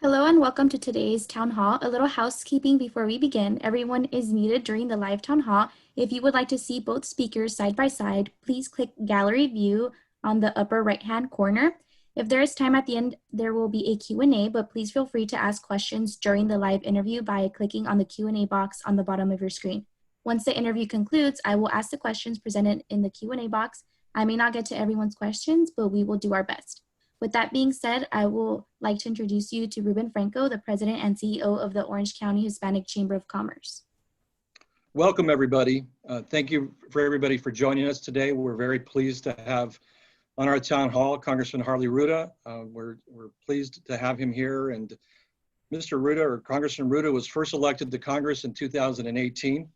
Hello and welcome to today's town hall. A little housekeeping before we begin. Everyone is muted during the live town hall. If you would like to see both speakers side by side, please click gallery view on the upper right hand corner. If there is time at the end, there will be a Q&A, but please feel free to ask questions during the live interview by clicking on the Q&A box on the bottom of your screen. Once the interview concludes, I will ask the questions presented in the Q&A box. I may not get to everyone's questions, but we will do our best. With that being said, I would like to introduce you to Ruben Franco, the President and CEO of the Orange County Hispanic Chamber of Commerce. Welcome, everybody. Thank you for everybody for joining us today. We're very pleased to have on our town hall Congressman Harley Rouda. We're pleased to have him here. And Mr. Rouda, or Congressman Rouda, was first elected to Congress in 2018.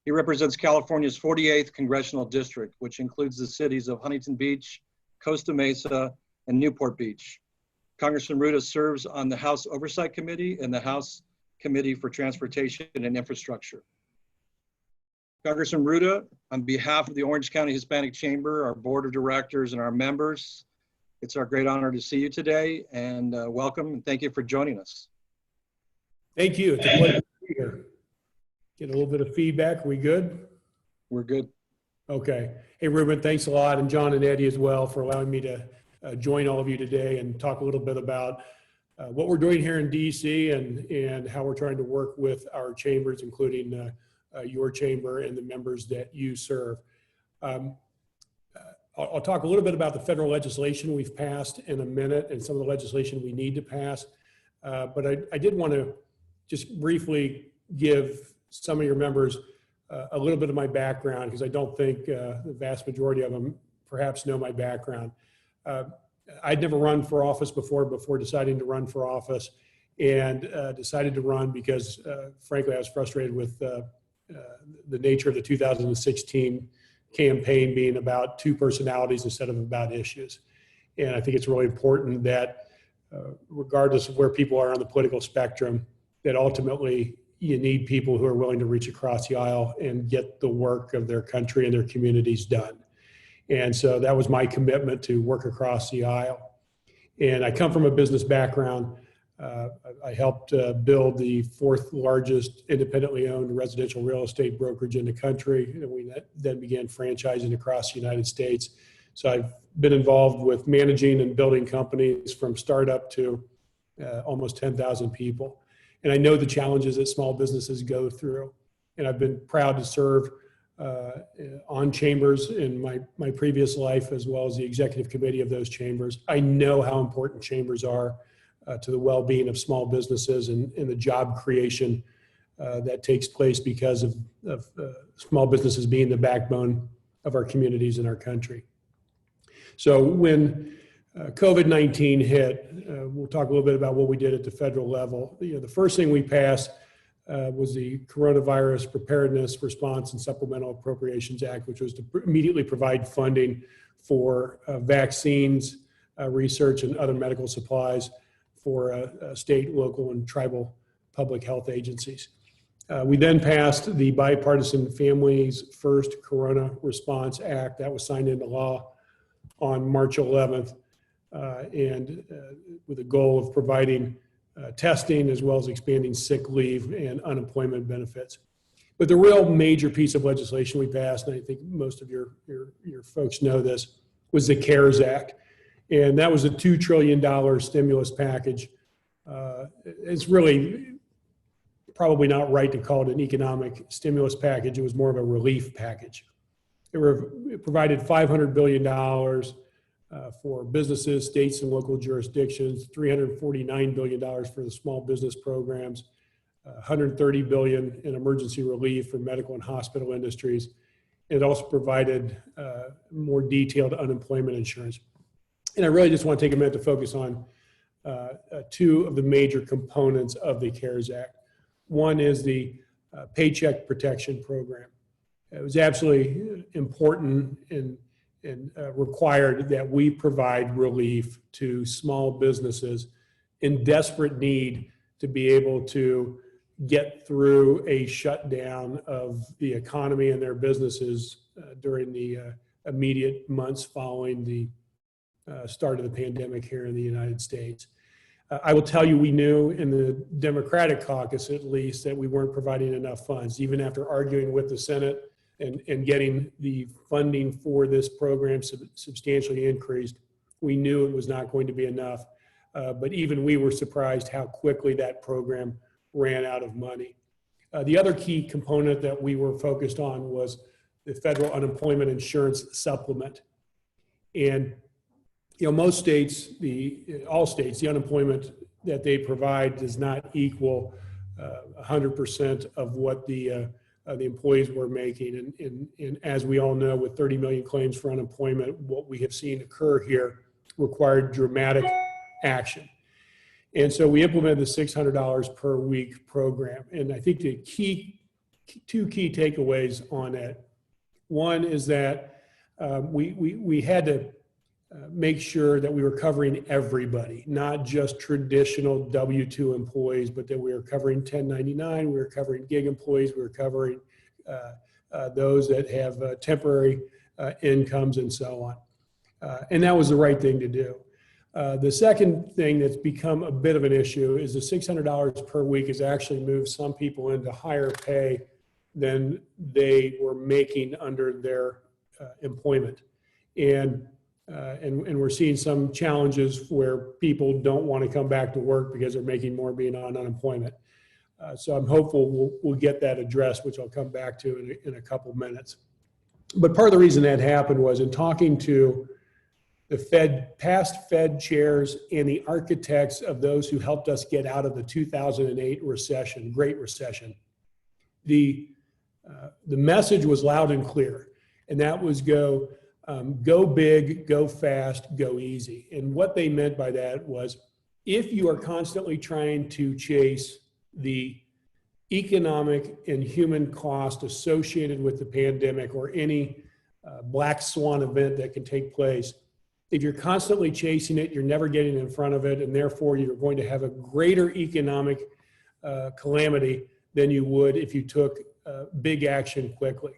He represents California's 48th Congressional District, which includes the cities of Huntington Beach, Costa Mesa, and Newport Beach. Congressman Rouda serves on the House Oversight Committee and the House Committee for Transportation and Infrastructure. Congressman Rouda, on behalf of the Orange County Hispanic Chamber, our board of directors, and our members, it's our great honor to see you today, and welcome, and thank you for joining us. Thank you. It's a pleasure to be here. Get a little bit of feedback. Are we good? We're good. Okay. Hey, Ruben, thanks a lot, and John and Eddie as well for allowing me to join all of you today and talk a little bit about what we're doing here in DC and how we're trying to work with our chambers, including your chamber and the members that you serve. I'll talk a little bit about the federal legislation we've passed in a minute and some of the legislation we need to pass. But I did want to just briefly give some of your members a little bit of my background, because I don't think the vast majority of them perhaps know my background. I'd never run for office before deciding to run for office, and decided to run because, frankly, I was frustrated with the nature of the 2016 campaign being about two personalities instead of about issues. And I think it's really important that, regardless of where people are on the political spectrum, that ultimately you need people who are willing to reach across the aisle and get the work of their country and their communities done. And so that was my commitment, to work across the aisle. And I come from a business background. I helped build the fourth largest independently owned residential real estate brokerage in the country. And we then began franchising across the United States. So I've been involved with managing and building companies from startup to almost 10,000 people. And I know the challenges that small businesses go through. And I've been proud to serve on chambers in my previous life, as well as the executive committee of those chambers. I know how important chambers are to the well-being of small businesses and the job creation that takes place because of small businesses being the backbone of our communities and our country. So when COVID-19 hit, we'll talk a little bit about what we did at the federal level. The first thing we passed was the Coronavirus Preparedness, Response, and Supplemental Appropriations Act, which was to immediately provide funding for vaccines, research, and other medical supplies for state, local, and tribal public health agencies. We then passed the Bipartisan Families First Corona Response Act. That was signed into law on March 11th, and with the goal of providing testing, as well as expanding sick leave and unemployment benefits. But the real major piece of legislation we passed, and I think most of your folks know this, was the CARES Act. And that was a $2 trillion stimulus package. It's really probably not right to call it an economic stimulus package. It was more of a relief package. It provided $500 billion for businesses, states, and local jurisdictions, $349 billion for the small business programs, $130 billion in emergency relief for medical and hospital industries. It also provided more detailed unemployment insurance. And I really just want to take a minute to focus on two of the major components of the CARES Act. One is the Paycheck Protection Program. It was absolutely important and required that we provide relief to small businesses in desperate need to be able to get through a shutdown of the economy and their businesses during the immediate months following the start of the pandemic here in the United States. I will tell you, we knew in the Democratic caucus, at least, that we weren't providing enough funds, even after arguing with the Senate and getting the funding for this program substantially increased. We knew it was not going to be enough. But even we were surprised how quickly that program ran out of money. The other key component that we were focused on was the federal unemployment insurance supplement. And most states, all states, the unemployment that they provide does not equal 100% of what the employees were making. And as we all know, with 30 million claims for unemployment, what we have seen occur here required dramatic action. And so we implemented the $600 per week program. And I think the two key takeaways on it. One is that we had to make sure that we were covering everybody, not just traditional W-2 employees, but that we were covering 1099, we were covering gig employees, we were covering those that have temporary incomes and so on. And that was the right thing to do. The second thing that's become a bit of an issue is the $600 per week has actually moved some people into higher pay than they were making under their employment. And we're seeing some challenges where people don't want to come back to work because they're making more being on unemployment. So I'm hopeful we'll get that addressed, which I'll come back to in a couple minutes. But part of the reason that happened was in talking to the past Fed chairs and the architects of those who helped us get out of the 2008 recession, Great Recession. The message was loud and clear, and that was go big, go fast, go easy. And what they meant by that was, if you are constantly trying to chase the economic and human cost associated with the pandemic or any black swan event that can take place, if you're constantly chasing it, you're never getting in front of it, and therefore you're going to have a greater economic calamity than you would if you took big action quickly.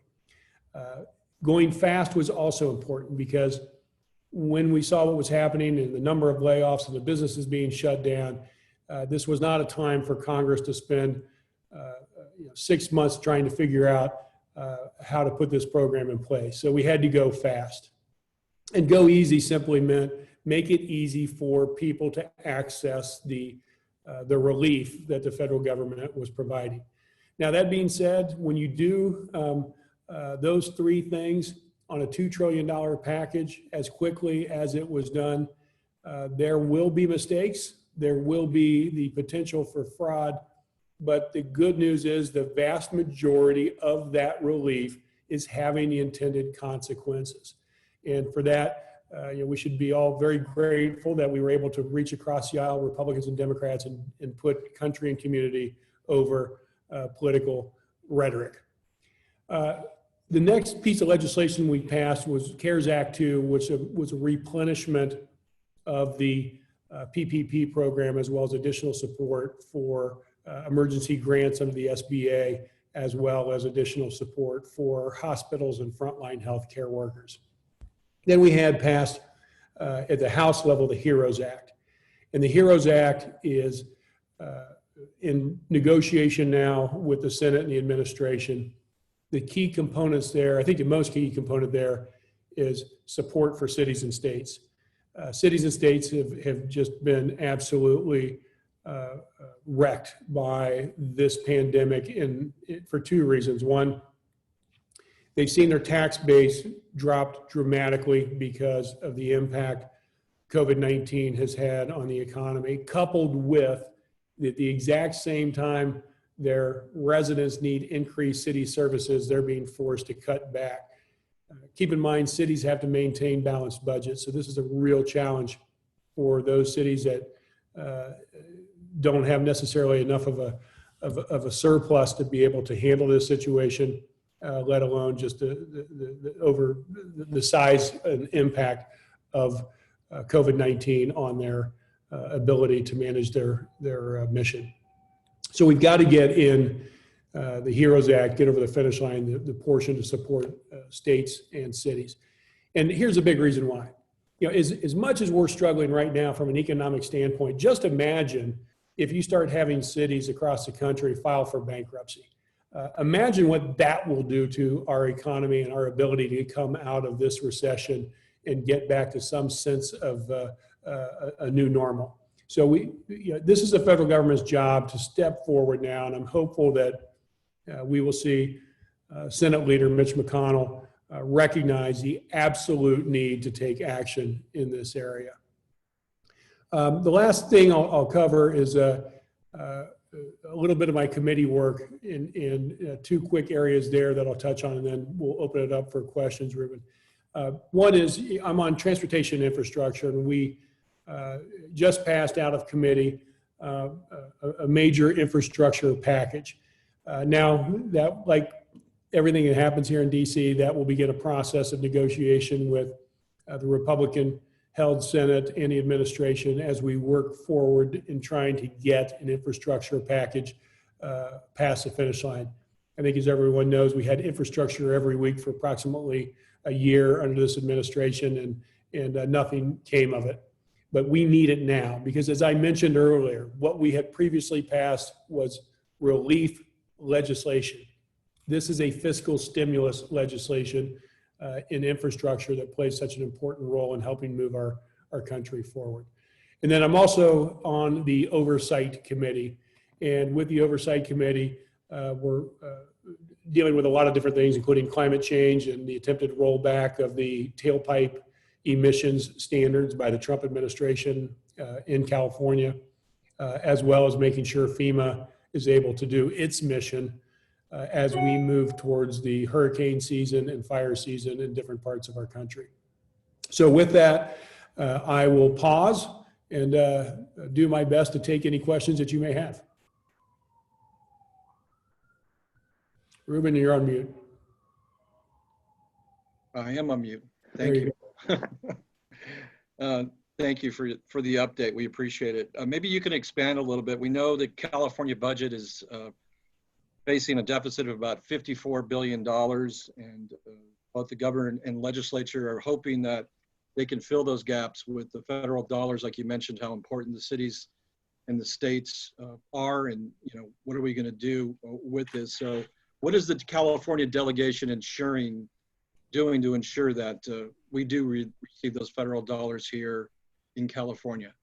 Going fast was also important because when we saw what was happening and the number of layoffs and the businesses being shut down, this was not a time for Congress to spend 6 months trying to figure out how to put this program in place. So we had to go fast. And go easy simply meant make it easy for people to access the relief that the federal government was providing. Now, that being said, when you do those three things on a $2 trillion package as quickly as it was done, there will be mistakes. There will be the potential for fraud. But the good news is the vast majority of that relief is having the intended consequences. And for that, we should be all very grateful that we were able to reach across the aisle, Republicans and Democrats, and put country and community over political rhetoric. The next piece of legislation we passed was CARES Act 2, which was a replenishment of the PPP program, as well as additional support for emergency grants under the SBA, as well as additional support for hospitals and frontline healthcare workers. Then we had passed at the House level the HEROES Act. And the HEROES Act is in negotiation now with the Senate and the administration. The key components there, I think the most key component there is support for cities and states. Cities and states have just been absolutely wrecked by this pandemic for two reasons. One, they've seen their tax base dropped dramatically because of the impact COVID-19 has had on the economy, coupled with at the exact same time their residents need increased city services, they're being forced to cut back. Keep in mind, cities have to maintain balanced budgets, so this is a real challenge for those cities that don't have necessarily enough of a surplus to be able to handle this situation. Let alone just the size and impact of COVID-19 on their ability to manage their mission. So we've got to get in the HEROES Act, get over the finish line, the portion to support states and cities. And here's a big reason why. as much as we're struggling right now from an economic standpoint, just imagine if you start having cities across the country file for bankruptcy. Imagine what that will do to our economy and our ability to come out of this recession and get back to some sense of a new normal. So this is the federal government's job to step forward now, and I'm hopeful that we will see Senate Leader Mitch McConnell recognize the absolute need to take action in this area. The last thing I'll cover is a little bit of my committee work in two quick areas there that I'll touch on, and then we'll open it up for questions, Ruben. One is I'm on transportation infrastructure, and we just passed out of committee a major infrastructure package. Now, that, like everything that happens here in DC, that will begin a process of negotiation with the Republican-held Senate and the administration as we work forward in trying to get an infrastructure package past the finish line. I think, as everyone knows, we had infrastructure every week for approximately a year under this administration, and nothing came of it. But we need it now because, as I mentioned earlier, what we had previously passed was relief legislation. This is a fiscal stimulus legislation in infrastructure that plays such an important role in helping move our country forward. And then I'm also on the Oversight Committee. And with the Oversight Committee, we're dealing with a lot of different things, including climate change and the attempted rollback of the tailpipe emissions standards by the Trump administration in California, as well as making sure FEMA is able to do its mission as we move towards the hurricane season and fire season in different parts of our country. So with that, I will pause and do my best to take any questions that you may have. Ruben, you're on mute. I am on mute. Thank you. Thank you for the update. We appreciate it. Maybe you can expand a little bit. We know the California budget is facing a deficit of about $54 billion, and both the governor and legislature are hoping that they can fill those gaps with the federal dollars, like you mentioned, how important the cities and the states are, and what are we going to do with this? So what is the California delegation doing to ensure that we do receive those federal dollars here in California?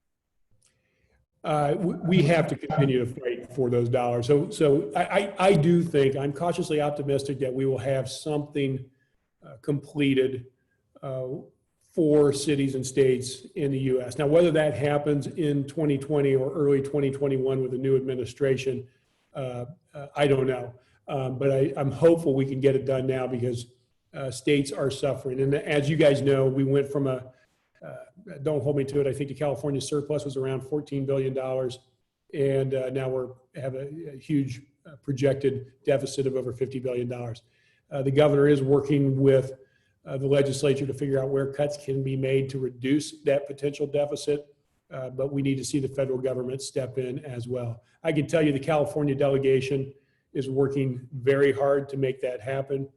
We have to continue to fight for those dollars. So I do think, I'm cautiously optimistic that we will have something completed for cities and states in the U.S. Now, whether that happens in 2020 or early 2021 with the new administration, I don't know. But I'm hopeful we can get it done now because states are suffering. And as you guys know, we went from don't hold me to it, I think the California surplus was around $14 billion. And now we have a huge projected deficit of over $50 billion. The governor is working with the legislature to figure out where cuts can be made to reduce that potential deficit. But we need to see the federal government step in as well. I can tell you the California delegation is working very hard to make that happen.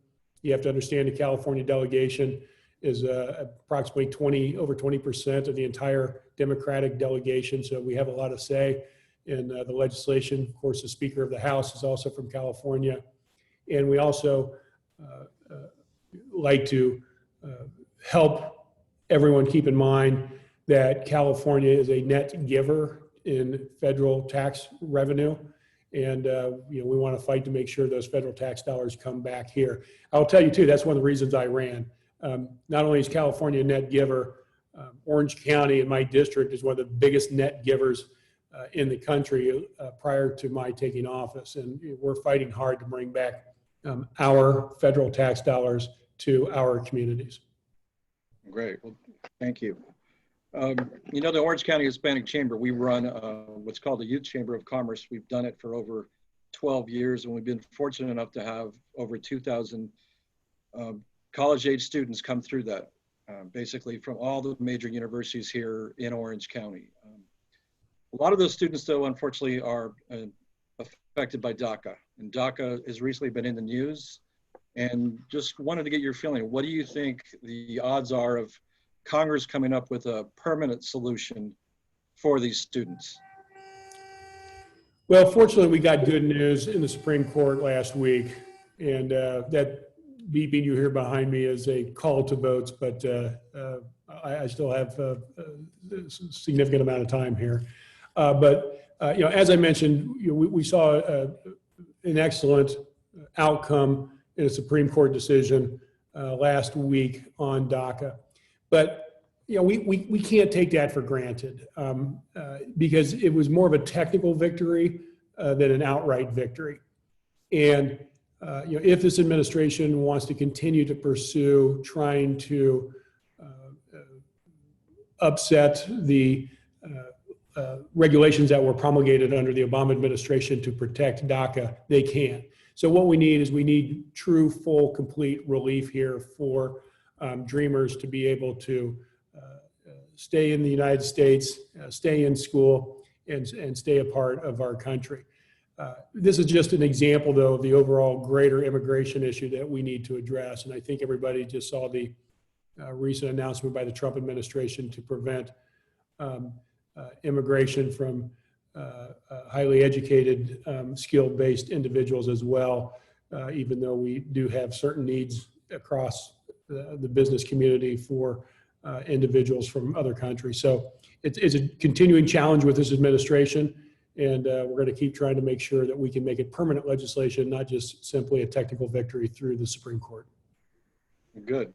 You have to understand the California delegation is approximately over 20% of the entire Democratic delegation. So we have a lot of say in the legislation. Of course, the Speaker of the House is also from California. And we also like to help everyone keep in mind that California is a net giver in federal tax revenue. And we want to fight to make sure those federal tax dollars come back here. I'll tell you too, that's one of the reasons I ran. Not only is California a net giver, Orange County in my district is one of the biggest net givers in the country prior to my taking office. And we're fighting hard to bring back our federal tax dollars to our communities. Great, well, thank you. The Orange County Hispanic Chamber, we run what's called the Youth Chamber of Commerce. We've done it for over 12 years, and we've been fortunate enough to have over 2,000 college-age students come through that, basically from all the major universities here in Orange County. A lot of those students, though, unfortunately, are affected by DACA, and DACA has recently been in the news, and just wanted to get your feeling. What do you think the odds are of Congress coming up with a permanent solution for these students? Well, fortunately, we got good news in the Supreme Court last week, and that beeping you hear behind me is a call to votes, but I still have a significant amount of time here. As I mentioned, we saw an excellent outcome in a Supreme Court decision last week on DACA. But we can't take that for granted because it was more of a technical victory than an outright victory. And if this administration wants to continue to pursue trying to upset the regulations that were promulgated under the Obama administration to protect DACA, they can. So what we need true, full, complete relief here for Dreamers to be able to stay in the United States, stay in school, and stay a part of our country. This is just an example, though, of the overall greater immigration issue that we need to address. And I think everybody just saw the recent announcement by the Trump administration to prevent immigration from highly educated, skill-based individuals as well, even though we do have certain needs across the business community for individuals from other countries. So it's a continuing challenge with this administration, and we're going to keep trying to make sure that we can make it permanent legislation, not just simply a technical victory through the Supreme Court. Good.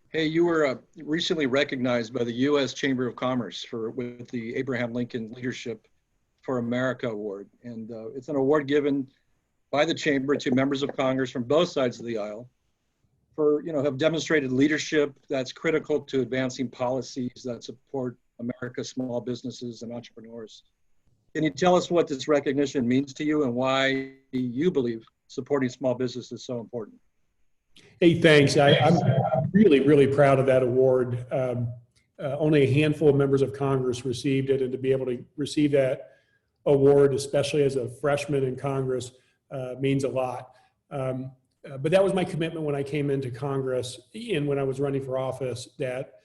Hey, you were recently recognized by the U.S. Chamber of Commerce with the Abraham Lincoln Leadership for America Award. And it's an award given by the Chamber to members of Congress from both sides of the aisle for, have demonstrated leadership that's critical to advancing policies that support America's small businesses and entrepreneurs. Can you tell us what this recognition means to you and why you believe supporting small business is so important? Hey, thanks. I'm really, really proud of that award. Only a handful of members of Congress received it, and to be able to receive that award, especially as a freshman in Congress, means a lot. But that was my commitment when I came into Congress and when I was running for office, that,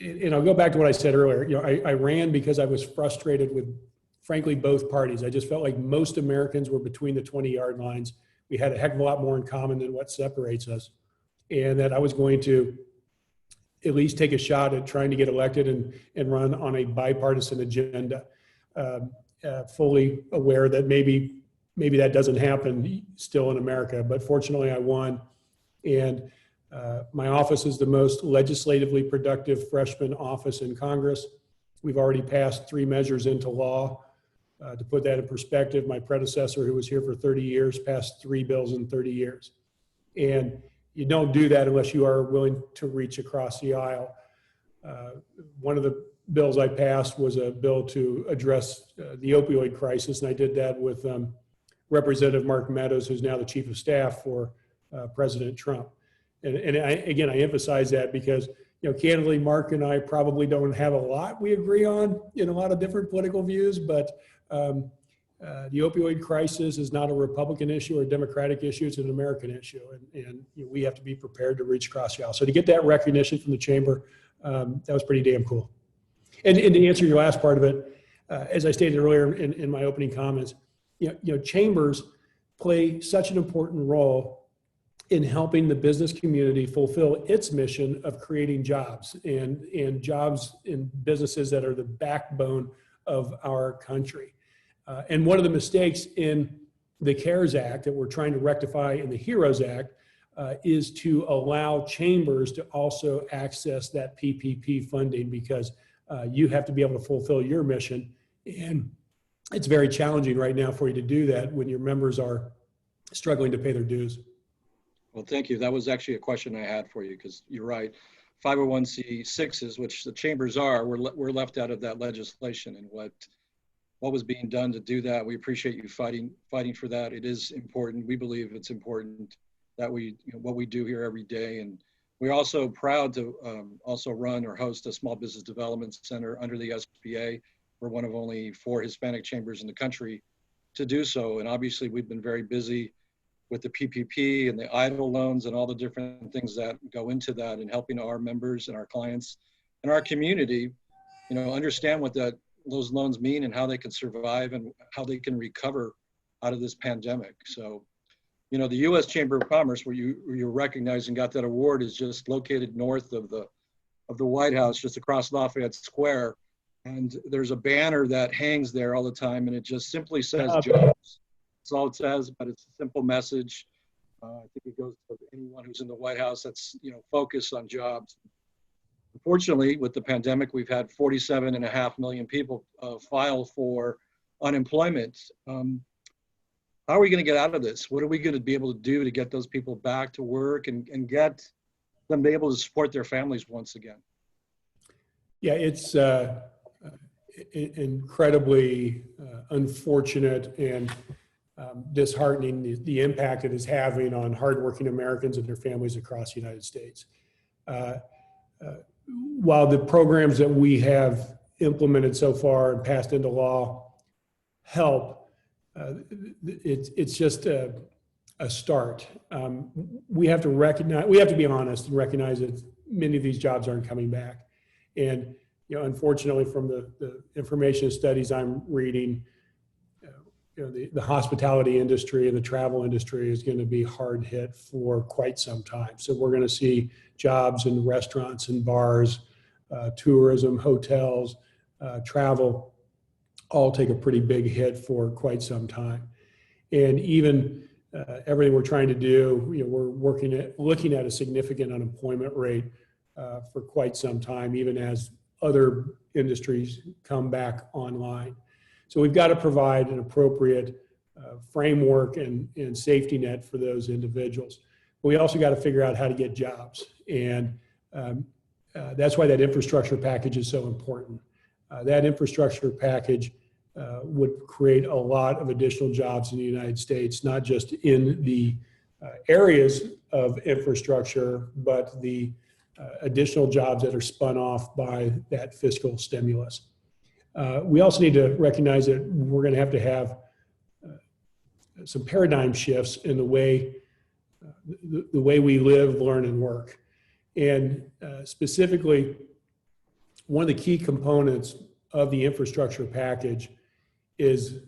and I'll go back to what I said earlier, I ran because I was frustrated with, frankly, both parties. I just felt like most Americans were between the 20-yard lines. We had a heck of a lot more in common than what separates us. And that I was going to at least take a shot at trying to get elected and run on a bipartisan agenda. Fully aware that maybe that doesn't happen still in America, but fortunately I won. And my office is the most legislatively productive freshman office in Congress. We've already passed 3 measures into law. To put that in perspective, my predecessor, who was here for 30 years, passed 3 bills in 30 years. And you don't do that unless you are willing to reach across the aisle. One of the bills I passed was a bill to address the opioid crisis, and I did that with Representative Mark Meadows, who's now the Chief of Staff for President Trump. And I emphasize that because, candidly, Mark and I probably don't have a lot we agree on in a lot of different political views, but the opioid crisis is not a Republican issue or a Democratic issue, it's an American issue. And we have to be prepared to reach across the aisle. So to get that recognition from the Chamber, that was pretty damn cool. And to answer your last part of it, as I stated earlier in my opening comments, chambers play such an important role in helping the business community fulfill its mission of creating jobs and jobs in businesses that are the backbone of our country. And one of the mistakes in the CARES Act that we're trying to rectify in the HEROES Act is to allow chambers to also access that PPP funding, because you have to be able to fulfill your mission. And it's very challenging right now for you to do that when your members are struggling to pay their dues. Well, thank you. That was actually a question I had for you, because you're right. 501c6s, which the chambers are, were left out of that legislation, and what was being done to do that. We appreciate you fighting for that. It is important. We believe it's important that we, what we do here every day. And we're also proud to also run or host a small business development center under the SBA. We're one of only 4 Hispanic chambers in the country to do so. And obviously we've been very busy with the PPP and the EIDL loans and all the different things that go into that, and helping our members and our clients and our community, understand what those loans mean and how they can survive and how they can recover out of this pandemic. So, the U.S. Chamber of Commerce, where you're recognized and got that award, is just located north of the White House, just across Lafayette Square. And there's a banner that hangs there all the time, and it just simply says jobs. That's all it says, but it's a simple message. I think it goes to anyone who's in the White House that's, focused on jobs. Unfortunately, with the pandemic, we've had 47.5 million people file for unemployment. How are we going to get out of this? What are we going to be able to do to get those people back to work and get them be able to support their families once again? Yeah, it's incredibly unfortunate and disheartening, the impact it is having on hardworking Americans and their families across the United States. While the programs that we have implemented so far and passed into law help, it's just a start. We have to be honest and recognize that many of these jobs aren't coming back. And unfortunately, from the information and studies I'm reading, the hospitality industry and the travel industry is going to be hard hit for quite some time. So we're going to see jobs in restaurants and bars, tourism, hotels, travel, all take a pretty big hit for quite some time. And even everything we're trying to do, we're looking at a significant unemployment rate for quite some time, even as other industries come back online. So we've got to provide an appropriate framework and safety net for those individuals. But we also got to figure out how to get jobs. And that's why that infrastructure package is so important. That infrastructure package would create a lot of additional jobs in the United States, not just in the areas of infrastructure, but the additional jobs that are spun off by that fiscal stimulus. We also need to recognize that we're going to have some paradigm shifts in the way we live, learn, and work. And specifically, one of the key components of the infrastructure package is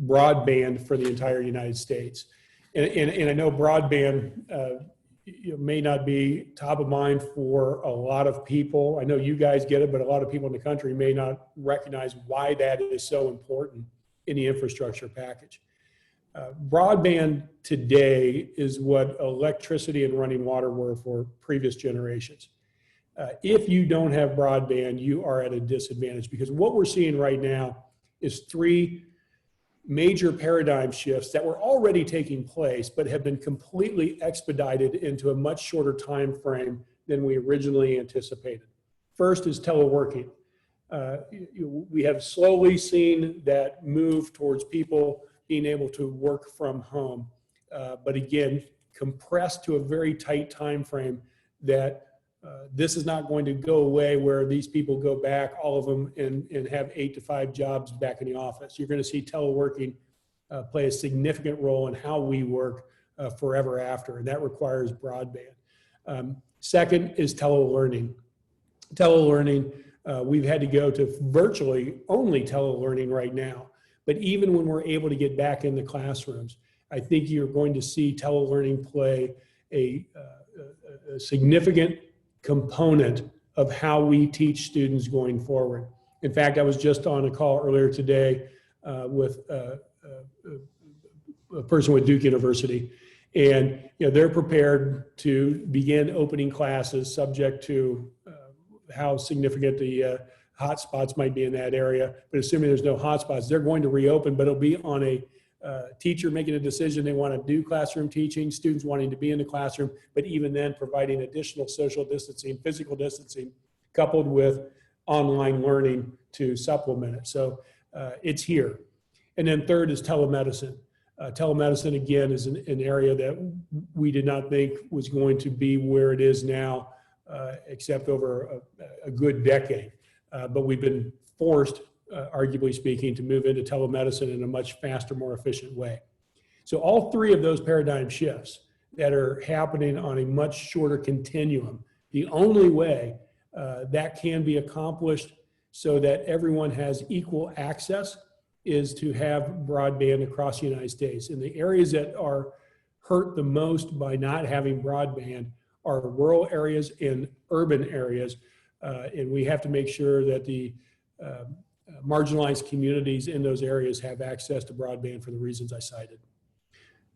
broadband for the entire United States. And I know broadband may not be top of mind for a lot of people. I know you guys get it, but a lot of people in the country may not recognize why that is so important in the infrastructure package. Broadband today is what electricity and running water were for previous generations. If you don't have broadband, you are at a disadvantage, because what we're seeing right now is three major paradigm shifts that were already taking place, but have been completely expedited into a much shorter time frame than we originally anticipated. First is teleworking. We have slowly seen that move towards people being able to work from home, but again, compressed to a very tight time frame that this is not going to go away where these people go back, all of them, and have 8 to 5 jobs back in the office. You're going to see teleworking play a significant role in how we work forever after, and that requires broadband. Second is telelearning. Telelearning, we've had to go to virtually only telelearning right now, but even when we're able to get back in the classrooms, I think you're going to see telelearning play a significant component of how we teach students going forward. In fact, I was just on a call earlier today with a person with Duke University, and they're prepared to begin opening classes subject to how significant the hotspots might be in that area. But assuming there's no hotspots, they're going to reopen, but it'll be on a teacher making a decision they want to do classroom teaching, students wanting to be in the classroom, but even then providing additional social distancing, physical distancing, coupled with online learning to supplement it. So it's here. And then third is telemedicine. Telemedicine, again, is an area that we did not think was going to be where it is now, except over a good decade. But we've been forced, arguably speaking, to move into telemedicine in a much faster, more efficient way. So all three of those paradigm shifts that are happening on a much shorter continuum, the only way that can be accomplished so that everyone has equal access is to have broadband across the United States. And the areas that are hurt the most by not having broadband are rural areas and urban areas. And we have to make sure that the marginalized communities in those areas have access to broadband for the reasons I cited.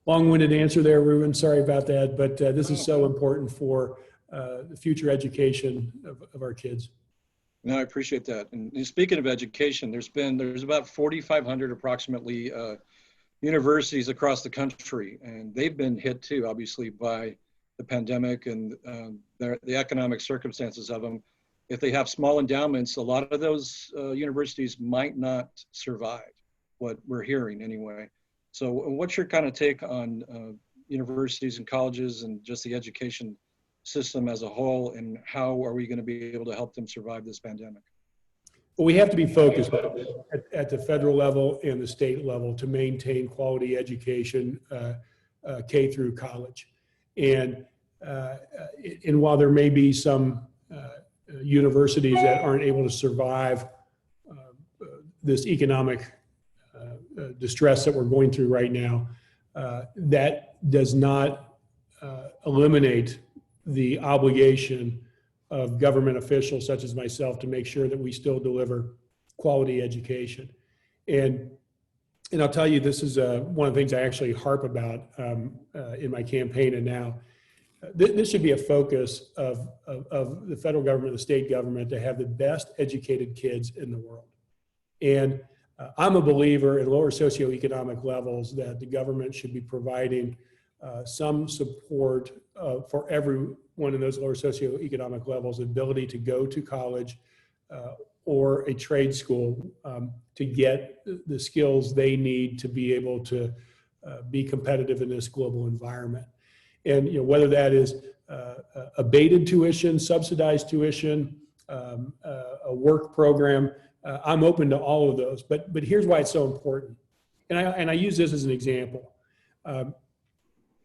Long-winded answer there, Ruben. Sorry about that, but this is so important for the future education of our kids. No, I appreciate that. And speaking of education, there's about 4,500 approximately universities across the country, and they've been hit too, obviously, by the pandemic and the economic circumstances of them. If they have small endowments, a lot of those universities might not survive, what we're hearing anyway. So what's your kind of take on universities and colleges and just the education system as a whole, and how are we going to be able to help them survive this pandemic? Well, we have to be focused at the federal level and the state level to maintain quality education, K through college. And while there may be some universities that aren't able to survive this economic distress that we're going through right now, that does not eliminate the obligation of government officials such as myself to make sure that we still deliver quality education. And I'll tell you, this is one of the things I actually harp about in my campaign. And now this should be a focus of the federal government, the state government, to have the best educated kids in the world. And I'm a believer in lower socioeconomic levels that the government should be providing some support for everyone in those lower socioeconomic levels, ability to go to college or a trade school to get the skills they need to be able to be competitive in this global environment. And whether that is abated tuition, subsidized tuition, a work program, I'm open to all of those. But here's why it's so important. And I use this as an example.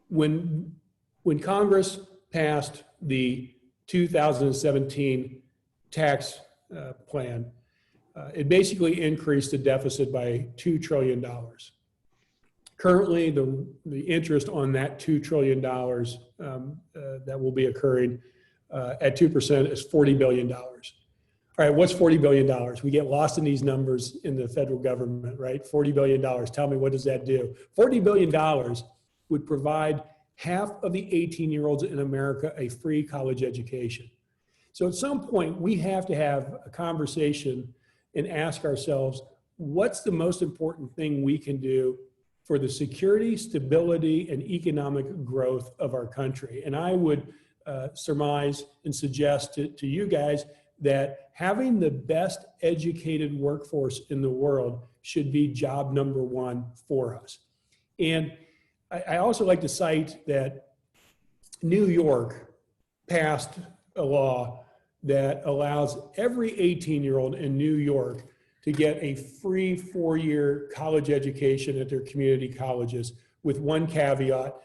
When Congress passed the 2017 tax plan, it basically increased the deficit by $2 trillion. Currently, the interest on that $2 trillion that will be occurring at 2% is $40 billion. All right, what's $40 billion? We get lost in these numbers in the federal government, right? $40 billion. Tell me, what does that do? $40 billion would provide half of the 18-year-olds in America a free college education. So at some point, we have to have a conversation and ask ourselves, what's the most important thing we can do for the security, stability, and economic growth of our country? And I would surmise and suggest to you guys that having the best educated workforce in the world should be job number one for us. And I also like to cite that New York passed a law that allows every 18-year-old in New York to get a free 4-year college education at their community colleges, with one caveat: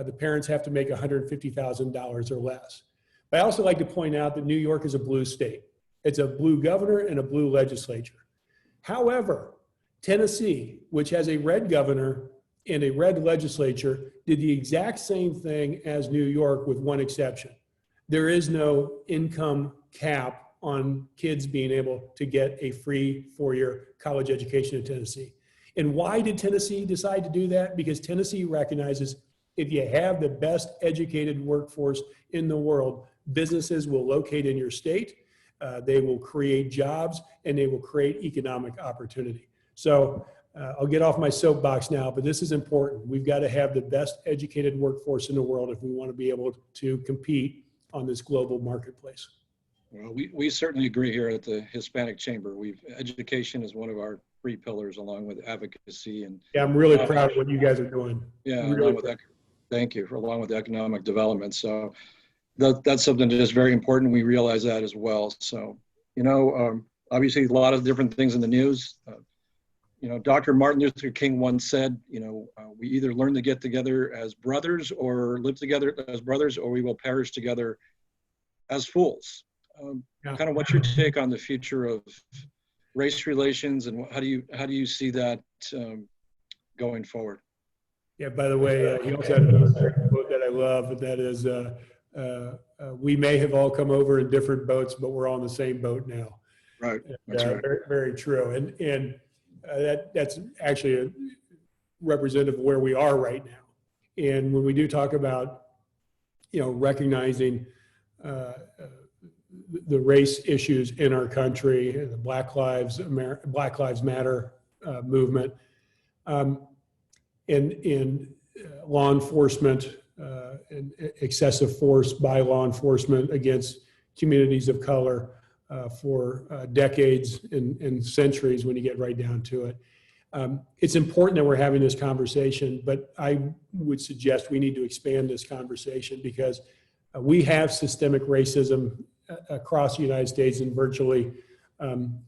the parents have to make $150,000 or less. But I also like to point out that New York is a blue state. It's a blue governor and a blue legislature. However, Tennessee, which has a red governor and a red legislature, did the exact same thing as New York, with one exception. There is no income cap on kids being able to get a free 4-year college education in Tennessee. And why did Tennessee decide to do that? Because Tennessee recognizes if you have the best educated workforce in the world, businesses will locate in your state, they will create jobs, and they will create economic opportunity. So I'll get off my soapbox now, but this is important. We've got to have the best educated workforce in the world if we want to be able to compete on this global marketplace. Well, we certainly agree here at the Hispanic Chamber. Education is one of our 3 pillars, along with advocacy and. Yeah, I'm really proud of what you guys are doing. Yeah, really along with that, thank you, along with economic development. So that's something that is very important. We realize that as well. So, obviously a lot of different things in the news. Dr. Martin Luther King once said, we either learn to get together as brothers or live together as brothers, or we will perish together as fools. Kind of what's your take on the future of race relations, and how do you see that going forward? Yeah, by the way, he also had another quote that I love, and that is, we may have all come over in different boats, but we're all in the same boat now. Right, that's right. Very, very true. And that's actually a representative of where we are right now. And when we do talk about, recognizing the race issues in our country, the Black Lives Matter movement, in law enforcement and excessive force by law enforcement against communities of color for decades and centuries when you get right down to it. It's important that we're having this conversation, but I would suggest we need to expand this conversation because we have systemic racism across the United States in virtually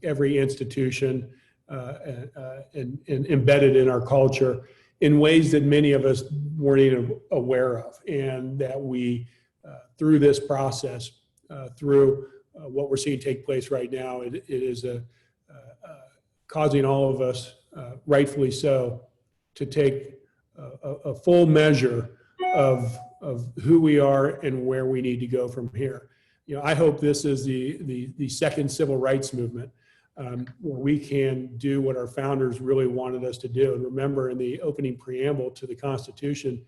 every institution and embedded in our culture in ways that many of us weren't even aware of, and that we, through this process, through what we're seeing take place right now, it is causing all of us, rightfully so, to take a full measure of who we are and where we need to go from here. I hope this is the second civil rights movement, where we can do what our founders really wanted us to do. And remember, in the opening preamble to the Constitution,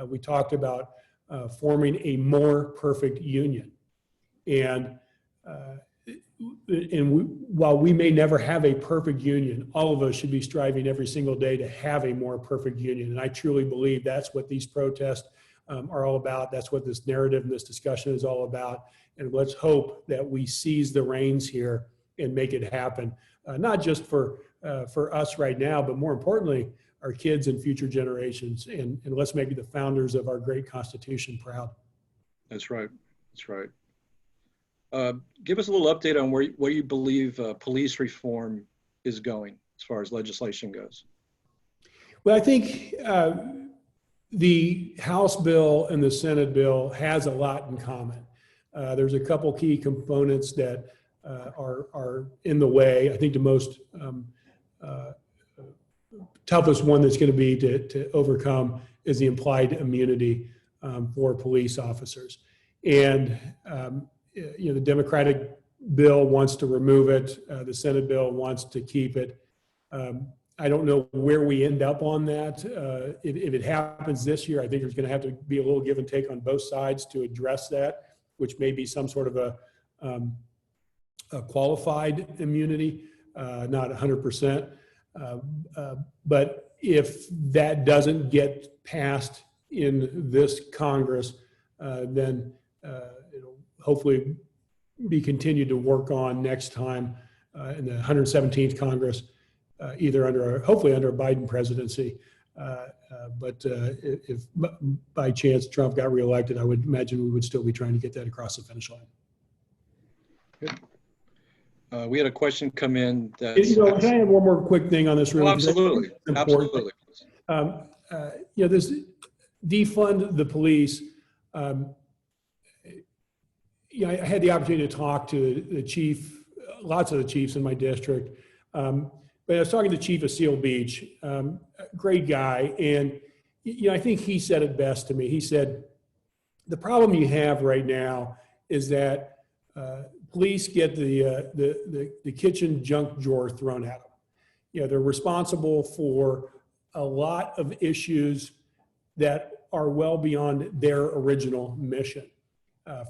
we talked about forming a more perfect union. And while we may never have a perfect union, all of us should be striving every single day to have a more perfect union. And I truly believe that's what these protests are all about. That's what this narrative and this discussion is all about. And let's hope that we seize the reins here and make it happen, not just for us right now, but more importantly, our kids and future generations. And let's make the founders of our great Constitution proud. That's right. That's right. Give us a little update on where you believe police reform is going as far as legislation goes. Well, I think the House bill and the Senate bill has a lot in common. There's a couple key components that are in the way. I think the most toughest one that's going to be to overcome is the implied immunity for police officers. And the Democratic bill wants to remove it. The Senate bill wants to keep it. I don't know where we end up on that. If it happens this year, I think there's going to have to be a little give and take on both sides to address that, which may be some sort of a qualified immunity, not 100%. But if that doesn't get passed in this Congress, then it'll hopefully be continued to work on next time in the 117th Congress, hopefully under a Biden presidency. But if by chance Trump got reelected, I would imagine we would still be trying to get that across the finish line. Good. We had a question come in. Can I have one more quick thing on this? Really? Oh, absolutely. Absolutely. This defund the police. I had the opportunity to talk to the chief, lots of the chiefs in my district. But I was talking to the chief of Seal Beach, great guy. And, I think he said it best to me. He said, the problem you have right now is that police get the kitchen junk drawer thrown at them. They're responsible for a lot of issues that are well beyond their original mission.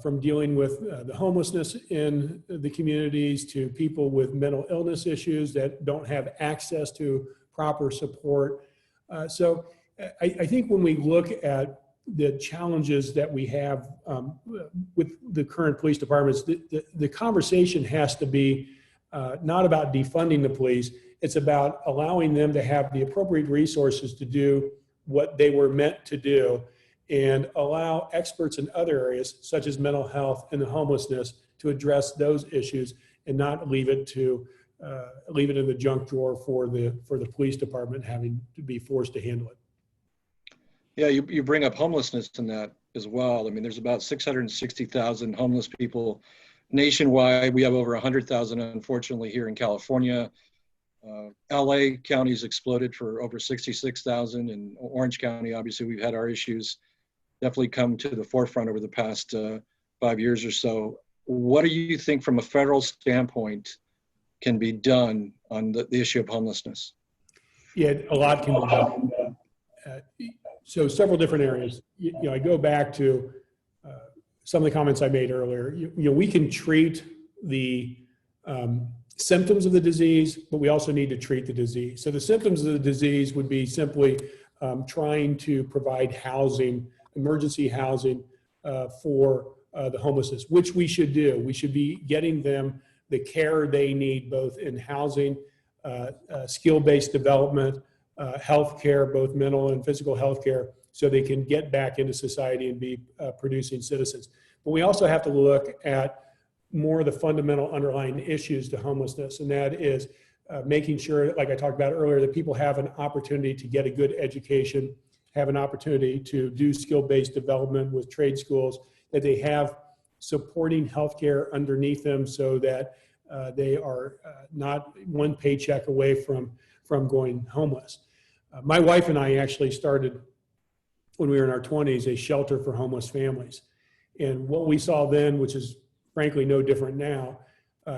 From dealing with the homelessness in the communities to people with mental illness issues that don't have access to proper support. So I think when we look at the challenges that we have with the current police departments, the conversation has to be not about defunding the police. It's about allowing them to have the appropriate resources to do what they were meant to do, and allow experts in other areas, such as mental health and homelessness, to address those issues and not leave it to leave it in the junk drawer for the police department having to be forced to handle it. Yeah, you bring up homelessness in that as well. I mean, there's about 660,000 homeless people nationwide. We have over 100,000, unfortunately, here in California. LA County's exploded for over 66,000. In Orange County, obviously, we've had our issues definitely come to the forefront over the past 5 years or so. What do you think from a federal standpoint can be done on the issue of homelessness? Yeah, a lot can be done. So several different areas. I go back to some of the comments I made earlier. We can treat the symptoms of the disease, but we also need to treat the disease. So the symptoms of the disease would be simply trying to provide housing, emergency housing for the homelessness, which we should do. We should be getting them the care they need, both in housing, skill-based development, health care, both mental and physical health care, so they can get back into society and be producing citizens. But we also have to look at more of the fundamental underlying issues to homelessness, and that is making sure, like I talked about earlier, that people have an opportunity to get a good education, have an opportunity to do skill-based development with trade schools, that they have supporting healthcare underneath them so that they are not one paycheck away from going homeless. My wife and I actually started, when we were in our 20s, a shelter for homeless families. And what we saw then, which is frankly no different now,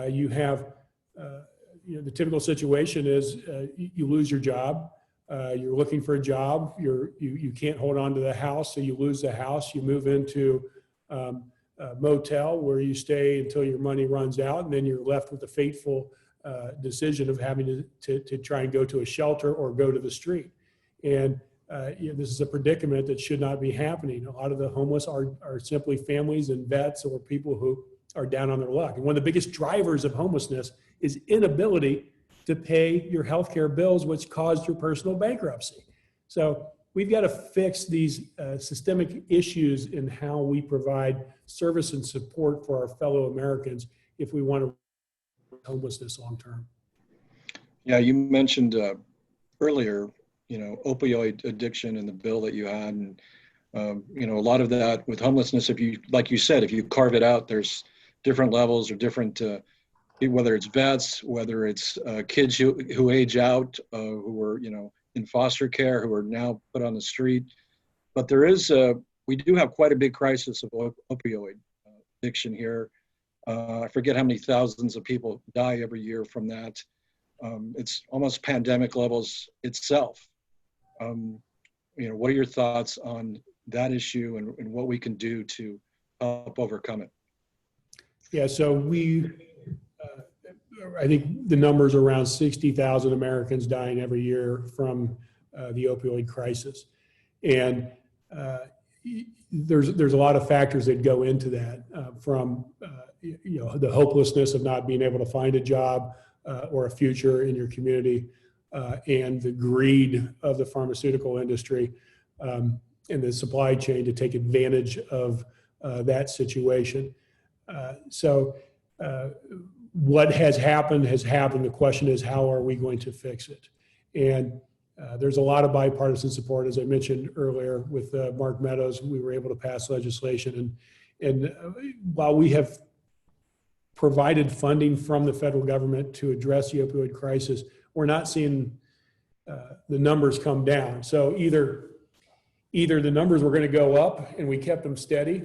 you have, the typical situation is you lose your job, you're looking for a job, you can't hold on to the house, so you lose the house, you move into a motel where you stay until your money runs out, and then you're left with the fateful decision of having to try and go to a shelter or go to the street. And this is a predicament that should not be happening. A lot of the homeless are simply families and vets or people who are down on their luck. And one of the biggest drivers of homelessness is inability to pay your healthcare bills, which caused your personal bankruptcy. So we've got to fix these systemic issues in how we provide service and support for our fellow Americans if we want to homelessness long term. Yeah, you mentioned earlier, opioid addiction and the bill that you had, and a lot of that with homelessness. If you, like you said, if you carve it out, there's different levels or different, whether it's vets, whether it's kids who age out, who were in foster care, who are now put on the street. But we do have quite a big crisis of opioid addiction here. I forget how many thousands of people die every year from that. It's almost pandemic levels itself. What are your thoughts on that issue and what we can do to help overcome it? Yeah, so I think the number's around 60,000 Americans dying every year from the opioid crisis. And there's a lot of factors that go into that, from the hopelessness of not being able to find a job or a future in your community, and the greed of the pharmaceutical industry and the supply chain to take advantage of that situation. So what has happened has happened. The question is, how are we going to fix it? And there's a lot of bipartisan support. As I mentioned earlier with Mark Meadows, we were able to pass legislation. And while we have provided funding from the federal government to address the opioid crisis, we're not seeing the numbers come down. So either the numbers were going to go up and we kept them steady,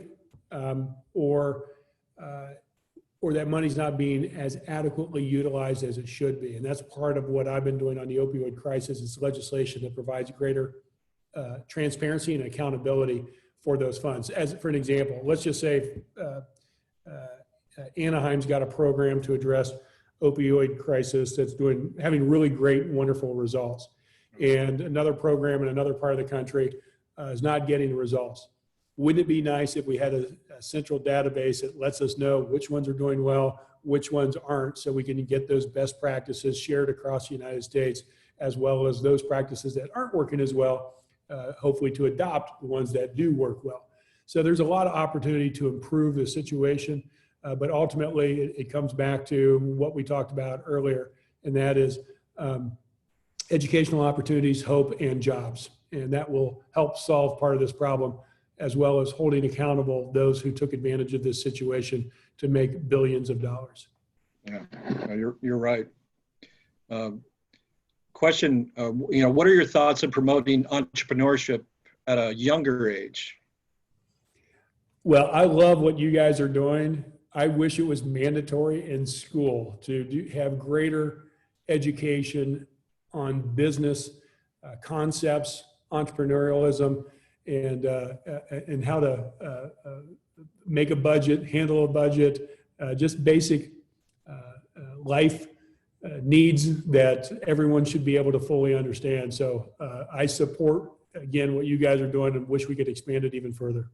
or that money's not being as adequately utilized as it should be. And that's part of what I've been doing on the opioid crisis, is legislation that provides greater transparency and accountability for those funds. As for an example, let's just say Anaheim's got a program to address opioid crisis that's having really great, wonderful results. And another program in another part of the country is not getting the results. Wouldn't it be nice if we had a central database that lets us know which ones are doing well, which ones aren't, so we can get those best practices shared across the United States, as well as those practices that aren't working as well, hopefully to adopt the ones that do work well. So there's a lot of opportunity to improve the situation, but ultimately it comes back to what we talked about earlier. and that is educational opportunities, hope, and jobs. And that will help solve part of this problem, as well as holding accountable those who took advantage of this situation to make billions of dollars. Yeah, you're right. Question, what are your thoughts on promoting entrepreneurship at a younger age? Well, I love what you guys are doing. I wish it was mandatory in school to have greater education on business concepts, entrepreneurialism, and how to make a budget, handle a budget, just basic life needs that everyone should be able to fully understand. So I support, again, what you guys are doing and wish we could expand it even further.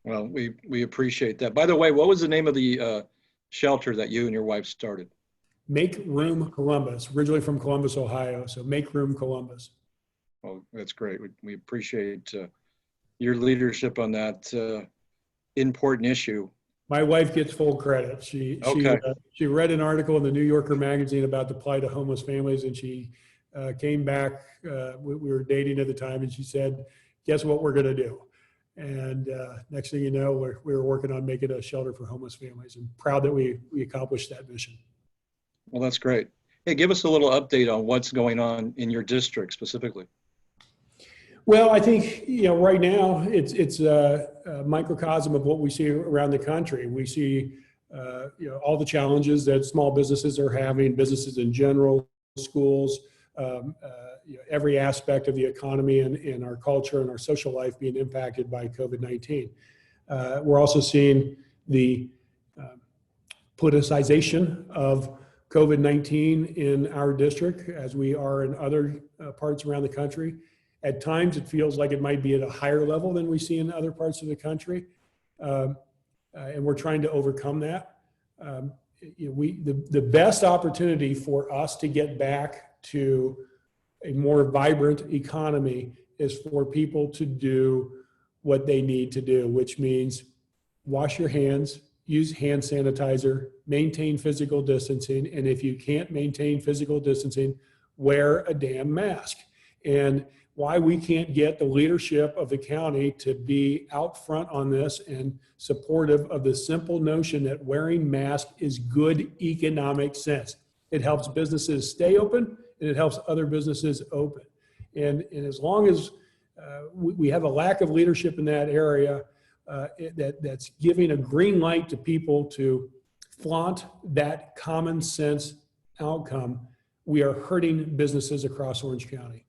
Well, we appreciate that. By the way, what was the name of the shelter that you and your wife started? Make Room Columbus, originally from Columbus, Ohio. So Make Room Columbus. Oh, that's great. We appreciate your leadership on that important issue. My wife gets full credit. She read an article in the New Yorker magazine about the plight of homeless families, and she came back. We were dating at the time, and she said, "Guess what we're going to do?" And next thing you know, we were working on making a shelter for homeless families, and proud that we accomplished that mission. Well, that's great. Hey, give us a little update on what's going on in your district specifically. Well, I think, right now it's a microcosm of what we see around the country. We see, all the challenges that small businesses are having, businesses in general, schools, every aspect of the economy and our culture and our social life being impacted by COVID-19. We're also seeing the politicization of COVID-19 in our district, as we are in other parts around the country. At times, it feels like it might be at a higher level than we see in other parts of the country, and we're trying to overcome that. The best opportunity for us to get back to a more vibrant economy is for people to do what they need to do, which means wash your hands, use hand sanitizer, maintain physical distancing, and if you can't maintain physical distancing, wear a damn mask. And why we can't get the leadership of the county to be out front on this and supportive of the simple notion that wearing masks is good economic sense. It helps businesses stay open, and it helps other businesses open. And as long as we have a lack of leadership in that area, that's giving a green light to people to flaunt that common sense outcome, we are hurting businesses across Orange County.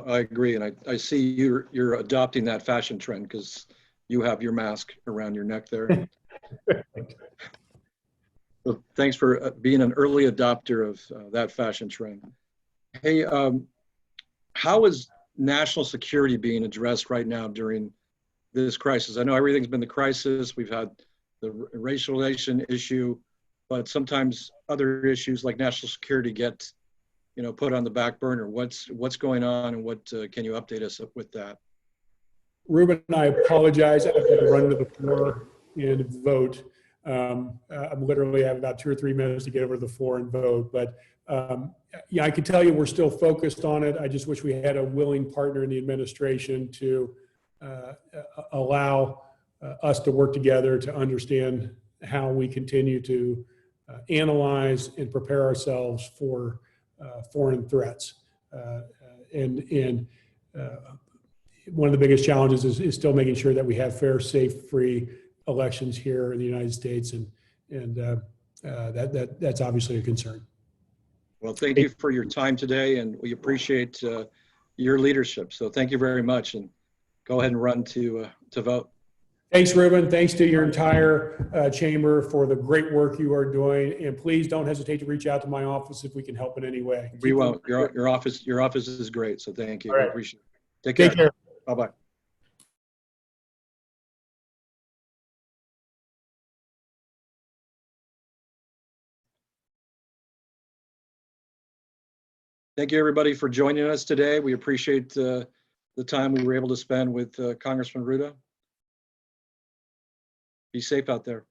I agree, and I see you're adopting that fashion trend because you have your mask around your neck there. So thanks for being an early adopter of that fashion trend. Hey, how is national security being addressed right now during this crisis? I know everything's been the crisis. We've had the racial relation issue, but sometimes other issues like national security get put on the back burner. What's going on, and what can you update us with that? Ruben, I apologize. I've got to run to the floor and vote. I'm literally have about 2 or 3 minutes to get over to the floor and vote. But I can tell you we're still focused on it. I just wish we had a willing partner in the administration to allow us to work together to understand how we continue to analyze and prepare ourselves for foreign threats. And one of the biggest challenges is still making sure that we have fair, safe, free elections here in the United States, and that's obviously a concern. Well, thank you for your time today, and we appreciate your leadership. So thank you very much, and go ahead and run to vote. Thanks, Ruben. Thanks to your entire chamber for the great work you are doing. And please don't hesitate to reach out to my office if we can help in any way. We won't. Your office is great. So thank you. All right. I appreciate it. Take care. Bye-bye. Thank you, everybody, for joining us today. We appreciate the time we were able to spend with Congressman Ruda. Be safe out there.